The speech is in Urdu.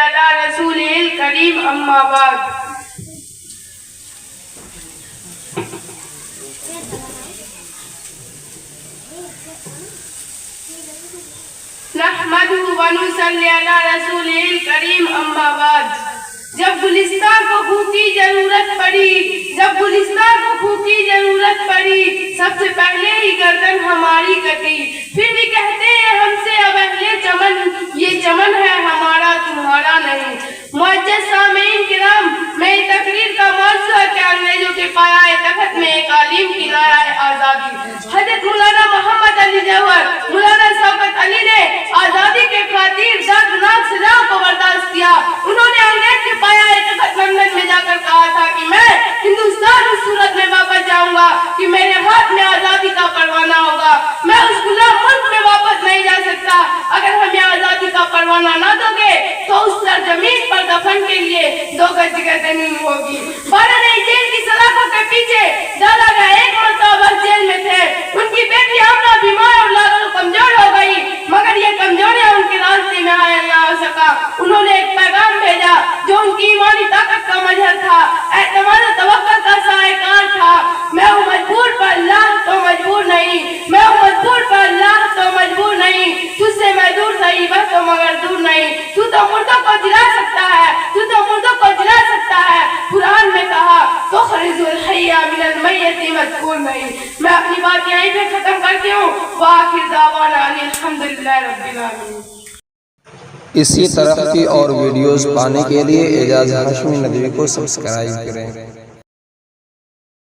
علی رسولہ الکریم اما بعد نحمدہ ونصلی علی رسولہ الکریم اما بعد جب گلستان کو بھوکی ضرورت پڑی سب سے پہلے ہی گردن ہماری کٹی پھر بھی کہتے ہیں ہم سے اب اہل چمن یہ چمن ہے ہمارا تمہارا نہیں معزز سامعین کرام میری تقریر کا موضوع ہے کہ انگریزوں کے پایۂ تخت میں ایک عالم کی نعرہ آزادی حضرت مولانا محمد علی جوہر مولانا شوکت علی نے آزادی کے خاطر دردناک سزاؤں کو برداشت کیا انہوں نے انگریز کے پایۂ تخت لندن میں جا کر کہا تھا کہ میں ہندوستان اس صورت میں واپس جاؤں گا کہ میرے ہاتھ میں آزادی کا پروانہ ہوگا میں اس غلام ملک میں واپس نہیں جا سکتا اگر ہمیں آزادی کا پروانہ نہ دو گے تو اس سرزمین پر دفن کے لیے 2 گز جگہ نہیں ہوگی 12 نئی جیل کی سلاخوں کے پیچھے ڈالا گیا ایک مرتبہ بس جیل میں تھے ان کی بیٹی آمنہ بیمار اور لاغر کمزور ہو گئی مگر یہ کمزوریاں ان کے راستے میں آیا نہ ہو سکا انہوں نے ایک پیغام بھیجا جو ان کی ایمانی طاقت کا مظہر تھا اعتماد و توکل کا سائقار تھا میں ہوں مجبور پر اللہ تو مجبور نہیں میں ہوں مجبور پر اللہ تو مجبور نہیں تجھ سے میں دور صحیح بس تو مگر دور نہیں تو مردوں کو جلا سکتا ہے قرآن میں کہا تخرج الحی من المیت مذکور نہیں میں اپنی بات یہیں پہ ختم کرتی ہوں وآخر دعوانا ان الحمدللہ رب العالمین اسی طرح کی اور ویڈیوز پانے کے لیے اعجاز ہاشمی ندوی کو سبسکرائب کریں